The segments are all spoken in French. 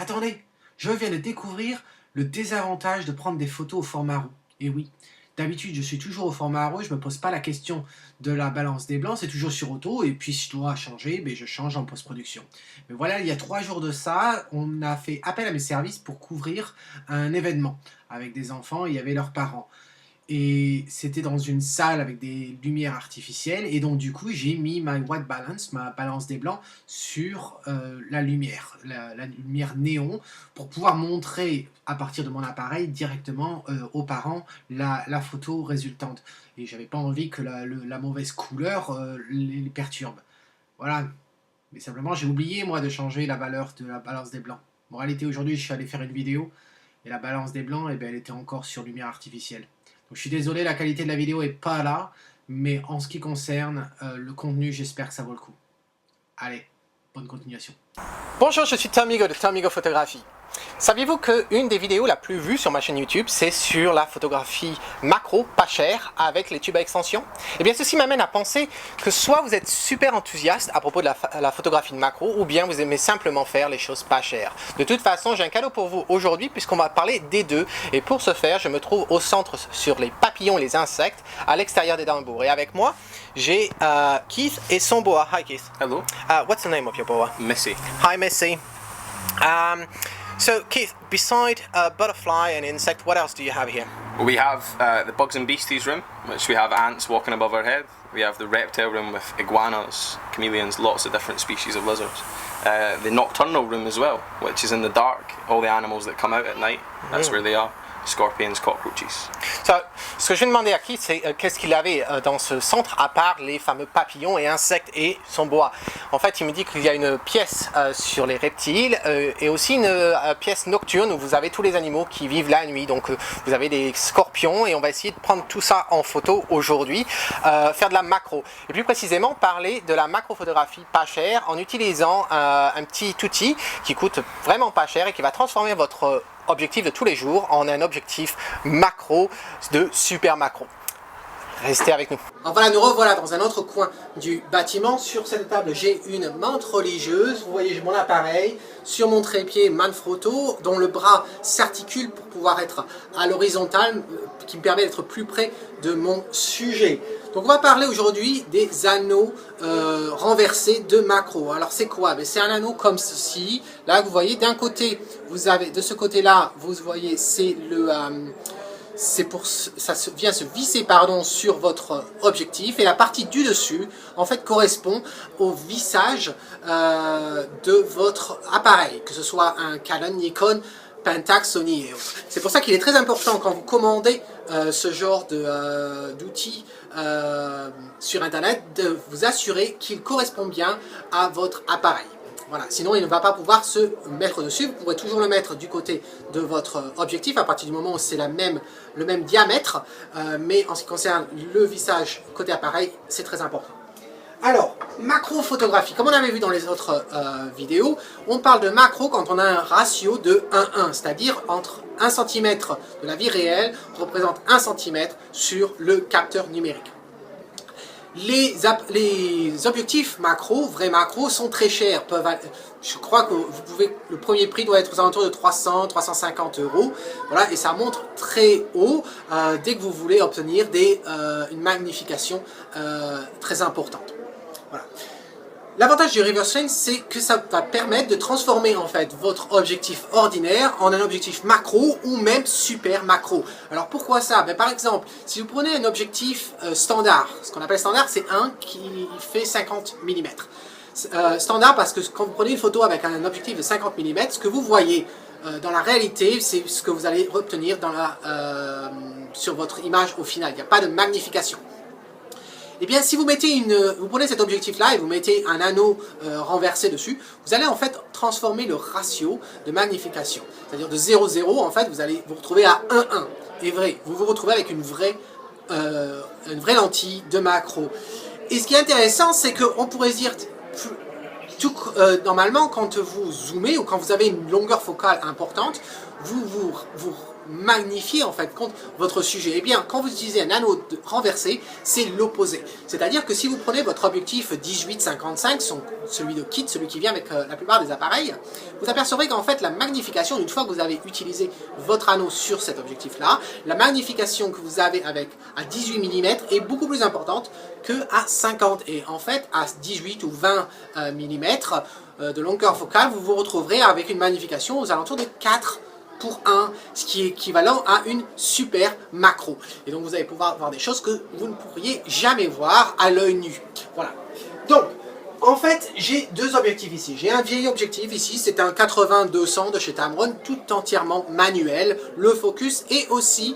attendez, je viens de découvrir le désavantage de prendre des photos au format RAW. Et oui, d'habitude je suis toujours au format RAW, je me pose pas la question de la balance des blancs, c'est toujours sur auto, et puis si je dois changer, ben, je change en post-production. Mais voilà, il y a 3 jours de ça, on a fait appel à mes services pour couvrir un événement avec des enfants, il y avait leurs parents. Et c'était dans une salle avec des lumières artificielles, et donc du coup j'ai mis ma white balance, ma balance des blancs, sur la lumière, la lumière néon, pour pouvoir montrer à partir de mon appareil directement aux parents la photo résultante. Et j'avais pas envie que la mauvaise couleur les perturbe. Voilà, mais simplement j'ai oublié moi de changer la valeur de la balance des blancs. En réalité aujourd'hui je suis allé faire une vidéo, et la balance des blancs, eh bien, elle était encore sur lumière artificielle. Donc, je suis désolé, la qualité de la vidéo est pas là, mais en ce qui concerne le contenu, j'espère que ça vaut le coup. Allez, bonne continuation. Bonjour, je suis Tomigo de Tomigo Photographie. Saviez-vous qu'une des vidéos la plus vue sur ma chaîne YouTube, c'est sur la photographie macro pas chère avec les tubes à extension? Et bien ceci m'amène à penser que soit vous êtes super enthousiaste à propos de la photographie de macro, ou bien vous aimez simplement faire les choses pas chères. De toute façon, j'ai un cadeau pour vous aujourd'hui puisqu'on va parler des deux. Et pour ce faire, je me trouve au centre sur les papillons et les insectes à l'extérieur d'Édimbourg. Et avec moi, j'ai Keith et son boa. Hi Keith. Hello. What's the name of your boa? Missy. Hi Missy. So Keith, beside butterfly and insect, what else do you have here? We have the bugs and beasties room, which we have ants walking above our head. We have the reptile room with iguanas, chameleons, lots of different species of lizards. The nocturnal room as well, which is in the dark. All the animals that come out at night, that's where they are. Scorpions, cockroaches. Ce que je vais demander à Keith, c'est qu'est-ce qu'il avait dans ce centre à part les fameux papillons et insectes et son boa. En fait, il me dit qu'il y a une pièce sur les reptiles et aussi une pièce nocturne où vous avez tous les animaux qui vivent la nuit. Donc vous avez des scorpions et on va essayer de prendre tout ça en photo aujourd'hui, faire de la macro. Et plus précisément, parler de la macrophotographie pas chère en utilisant un petit outil qui coûte vraiment pas cher et qui va transformer votre objectif de tous les jours en un objectif macro de super macro. Restez avec nous. Alors voilà, nous revoilà dans un autre coin du bâtiment. Sur cette table, j'ai une menthe religieuse. Vous voyez, j'ai mon appareil. Sur mon trépied, Manfrotto, dont le bras s'articule pour pouvoir être à l'horizontale, qui me permet d'être plus près de mon sujet. Donc on va parler aujourd'hui des anneaux renversés de macro. Alors c'est quoi? C'est un anneau comme ceci. Là vous voyez, d'un côté, vous avez, de ce côté-là, vous voyez, c'est le... ça vient se visser pardon, sur votre objectif, et la partie du dessus en fait correspond au vissage de votre appareil, que ce soit un Canon, Nikon, Pentax, Sony et autres. C'est pour ça qu'il est très important quand vous commandez ce genre d'outils sur internet de vous assurer qu'il correspond bien à votre appareil. Voilà, sinon il ne va pas pouvoir se mettre dessus. Vous pourrez toujours le mettre du côté de votre objectif à partir du moment où c'est le même diamètre, mais en ce qui concerne le vissage côté appareil, c'est très important. Alors, macro photographie, comme on avait vu dans les autres vidéos, on parle de macro quand on a un ratio de 1:1, c'est-à-dire entre 1 cm de la vie réelle représente 1 cm sur le capteur numérique. Les objectifs macro, vrais macro, sont très chers. Je crois que le premier prix doit être aux alentours de 300-350 €. Voilà, et ça monte très haut dès que vous voulez obtenir une magnification très importante. Voilà. L'avantage du reverse lens, c'est que ça va permettre de transformer en fait votre objectif ordinaire en un objectif macro ou même super macro. Alors pourquoi ça? Par exemple, si vous prenez un objectif standard, ce qu'on appelle standard, c'est un qui fait 50 mm. Standard parce que quand vous prenez une photo avec un objectif de 50 mm, ce que vous voyez dans la réalité, c'est ce que vous allez obtenir sur votre image au final. Il n'y a pas de magnification. Eh bien, si vous prenez cet objectif-là et vous mettez un anneau renversé dessus, vous allez en fait transformer le ratio de magnification. C'est-à-dire de 0,0, en fait, vous allez vous retrouver à 1,1. Et vrai, vous vous retrouvez avec une vraie lentille de macro. Et ce qui est intéressant, c'est qu'on pourrait se dire, normalement, quand vous zoomez ou quand vous avez une longueur focale importante, vous magnifiez en fait compte votre sujet. Eh bien, quand vous utilisez un anneau renversé, c'est l'opposé. C'est-à-dire que si vous prenez votre objectif 18-55, celui de kit, celui qui vient avec la plupart des appareils, vous apercevrez qu'en fait la magnification, une fois que vous avez utilisé votre anneau sur cet objectif-là, la magnification que vous avez avec à 18 mm est beaucoup plus importante que à 50. Et en fait, à 18 ou 20 mm de longueur focale, vous vous retrouverez avec une magnification aux alentours de 4:1, ce qui est équivalent à une super macro. Et donc vous allez pouvoir voir des choses que vous ne pourriez jamais voir à l'œil nu. Voilà. Donc, en fait, j'ai deux objectifs ici. J'ai un vieil objectif ici, c'est un 80-200 de chez Tamron, tout entièrement manuel, le focus et aussi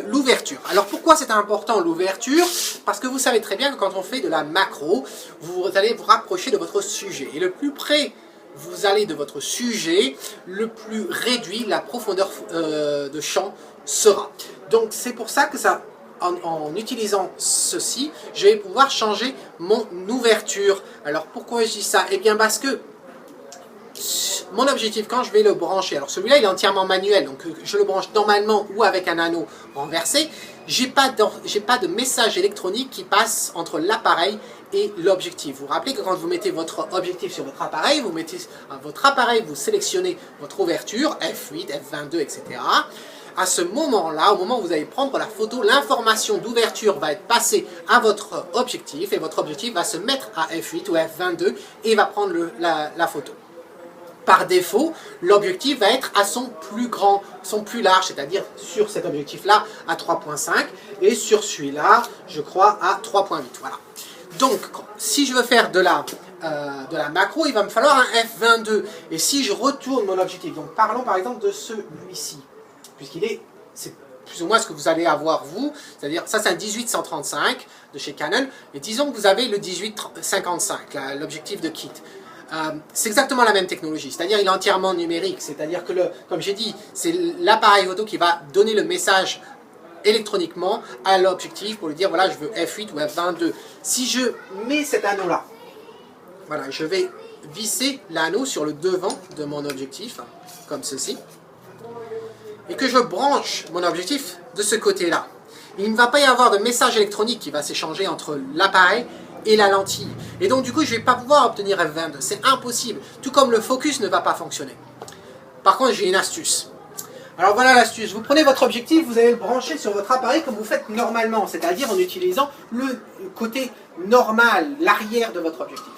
l'ouverture. Alors pourquoi c'est important l'ouverture? Parce que vous savez très bien que quand on fait de la macro, vous allez vous rapprocher de votre sujet. Et le plus près vous allez de votre sujet, le plus réduit la profondeur de champ sera. Donc c'est pour ça que ça, en utilisant ceci, je vais pouvoir changer mon ouverture. Alors pourquoi je dis ça? Eh bien parce que mon objectif, quand je vais le brancher, alors celui-là il est entièrement manuel, donc je le branche normalement ou avec un anneau renversé, j'ai pas de message électronique qui passe entre l'appareil et l'objectif. Vous vous rappelez que quand vous mettez votre objectif sur votre appareil, vous sélectionnez votre ouverture, f8, f22, etc. À ce moment-là, au moment où vous allez prendre la photo, l'information d'ouverture va être passée à votre objectif et votre objectif va se mettre à f8 ou f22 et va prendre la photo. Par défaut, l'objectif va être à son plus grand, son plus large, c'est-à-dire sur cet objectif-là à 3.5 et sur celui-là, je crois, à 3.8. Voilà. Donc, si je veux faire de la macro, il va me falloir un f22. Et si je retourne mon objectif, donc parlons par exemple de celui-ci, c'est plus ou moins ce que vous allez avoir vous, c'est-à-dire ça c'est un 18-135 de chez Canon, et disons que vous avez le 18-55, l'objectif de kit. C'est exactement la même technologie, c'est-à-dire il est entièrement numérique, c'est-à-dire que, comme j'ai dit, c'est l'appareil photo qui va donner le message électroniquement à l'objectif pour lui dire voilà je veux f8 ou f22. Si je mets cet anneau là, voilà, je vais visser l'anneau sur le devant de mon objectif, comme ceci, et que je branche mon objectif de ce côté là, il ne va pas y avoir de message électronique qui va s'échanger entre l'appareil et la lentille. Et donc du coup je ne vais pas pouvoir obtenir f22, c'est impossible, tout comme le focus ne va pas fonctionner. Par contre j'ai une astuce. Alors voilà l'astuce, vous prenez votre objectif, vous allez le brancher sur votre appareil comme vous faites normalement, c'est-à-dire en utilisant le côté normal, l'arrière de votre objectif.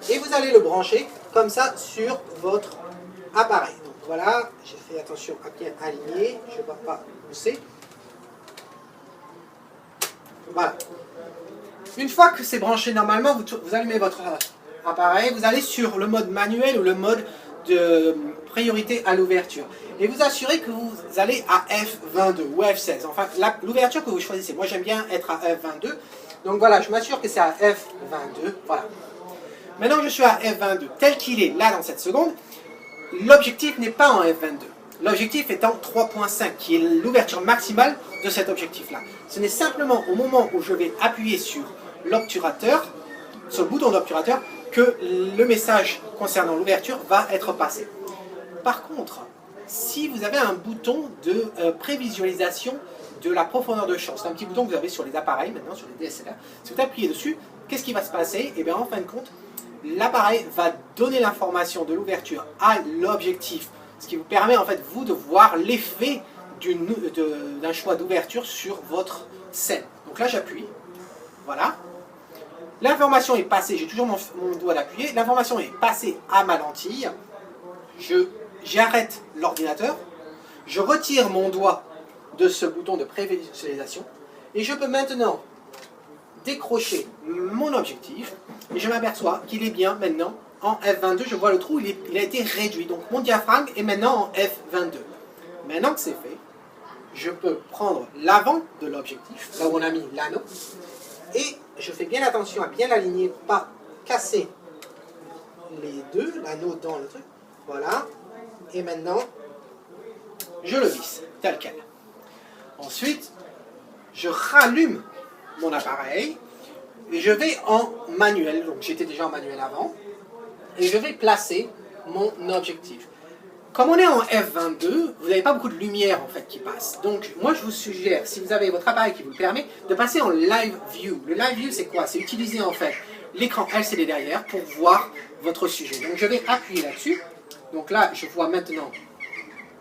Et vous allez le brancher comme ça sur votre appareil. Donc voilà, j'ai fait attention à bien aligner, je ne vais pas pousser. Voilà. Une fois que c'est branché normalement, vous allumez votre appareil, vous allez sur le mode manuel ou le mode de priorité à l'ouverture. Et vous assurez que vous allez à F22 ou F16. Enfin, l'ouverture que vous choisissez. Moi, j'aime bien être à F22. Donc voilà, je m'assure que c'est à F22. Voilà. Maintenant que je suis à F22, tel qu'il est là dans cette seconde, l'objectif n'est pas en F22. L'objectif est en 3.5, qui est l'ouverture maximale de cet objectif-là. Ce n'est simplement au moment où je vais appuyer sur l'obturateur, sur le bouton d'obturateur, que le message concernant l'ouverture va être passé. Par contre, si vous avez un bouton de prévisualisation de la profondeur de champ, c'est un petit bouton que vous avez sur les appareils, maintenant sur les DSLR, si vous appuyez dessus, qu'est-ce qui va se passer? Et bien en fin de compte, l'appareil va donner l'information de l'ouverture à l'objectif, ce qui vous permet en fait vous de voir l'effet d'un choix d'ouverture sur votre scène. Donc là j'appuie, voilà. L'information est passée, j'ai toujours mon doigt d'appuyer, l'information est passée à ma lentille, j'arrête l'ordinateur, je retire mon doigt de ce bouton de prévisualisation et je peux maintenant décrocher mon objectif et je m'aperçois qu'il est bien maintenant en F22, je vois le trou, il a été réduit, donc mon diaphragme est maintenant en F22. Maintenant que c'est fait, je peux prendre l'avant de l'objectif, là où on a mis l'anneau, et je fais bien attention à bien l'aligner, pas casser les deux, l'anneau dans le truc, voilà, et maintenant, je le visse, tel quel. Ensuite, je rallume mon appareil, et je vais en manuel, donc j'étais déjà en manuel avant, et je vais placer mon objectif. Comme on est en F22, vous n'avez pas beaucoup de lumière en fait qui passe. Donc moi je vous suggère, si vous avez votre appareil qui vous le permet, de passer en Live View. Le Live View c'est quoi? C'est utiliser en fait l'écran LCD derrière pour voir votre sujet. Donc je vais appuyer là-dessus. Donc là je vois maintenant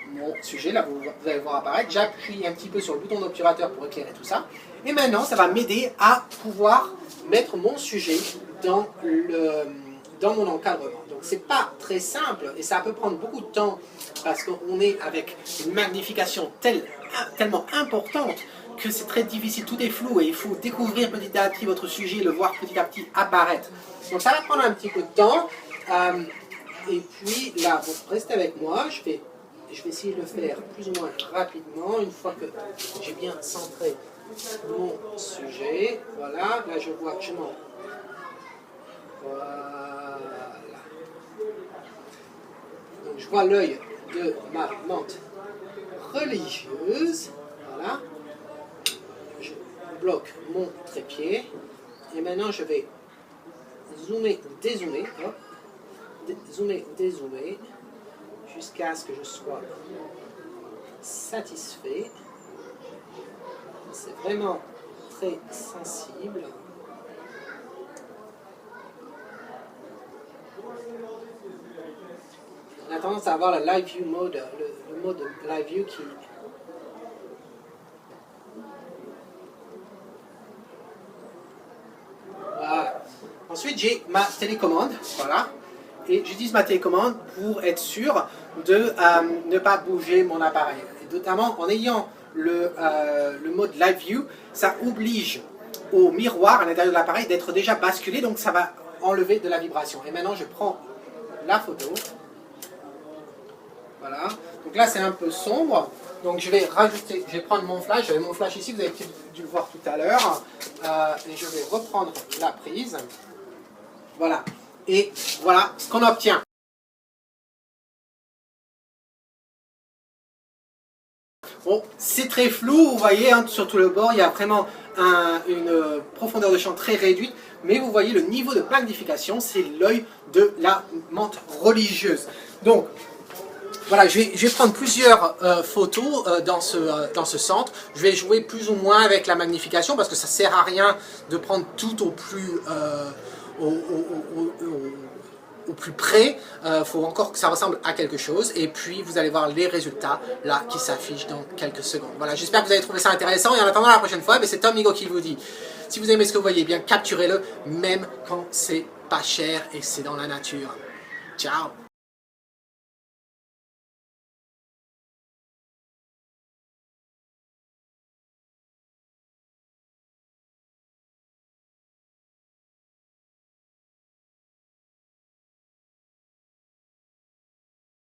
mon sujet, là vous allez voir apparaître. J'appuie un petit peu sur le bouton d'obturateur pour éclairer tout ça. Et maintenant ça va m'aider à pouvoir mettre mon sujet dans mon encadrement. Donc c'est pas très simple et ça peut prendre beaucoup de temps parce qu'on est avec une magnification tellement importante que c'est très difficile, tout est flou et il faut découvrir petit à petit votre sujet, le voir petit à petit apparaître. Donc ça va prendre un petit peu de temps et puis là, bon, restez avec moi, je vais essayer de le faire plus ou moins rapidement une fois que j'ai bien centré mon sujet. Voilà, là je vois que je m'en... Voilà. Donc je vois l'œil de ma menthe religieuse. Voilà. Je bloque mon trépied. Et maintenant je vais zoomer ou dézoomer. Hop. Zoomer ou dézoomer. Jusqu'à ce que je sois satisfait. C'est vraiment très sensible. On a tendance à avoir le Live View mode, le mode Live View qui... Voilà. Ensuite, j'ai ma télécommande, voilà. Et j'utilise ma télécommande pour être sûr de ne pas bouger mon appareil. Et notamment en ayant le mode Live View, ça oblige au miroir à l'intérieur de l'appareil d'être déjà basculé, donc ça va enlever de la vibration. Et maintenant, je prends la photo. Voilà, donc là c'est un peu sombre, donc je vais prendre mon flash, j'avais mon flash ici, vous avez peut-être dû le voir tout à l'heure, et je vais reprendre la prise, voilà, et voilà ce qu'on obtient. Bon, c'est très flou, vous voyez, hein, sur tout le bord, il y a vraiment une profondeur de champ très réduite, mais vous voyez le niveau de magnification, c'est l'œil de la menthe religieuse. Donc, voilà, je vais prendre plusieurs photos dans ce centre. Je vais jouer plus ou moins avec la magnification parce que ça ne sert à rien de prendre tout au plus, au plus près. Faut encore que ça ressemble à quelque chose. Et puis, vous allez voir les résultats là qui s'affichent dans quelques secondes. Voilà, j'espère que vous avez trouvé ça intéressant. Et en attendant la prochaine fois, c'est Tom Migo qui vous dit, si vous aimez ce que vous voyez, bien capturez-le, même quand c'est pas cher et c'est dans la nature. Ciao!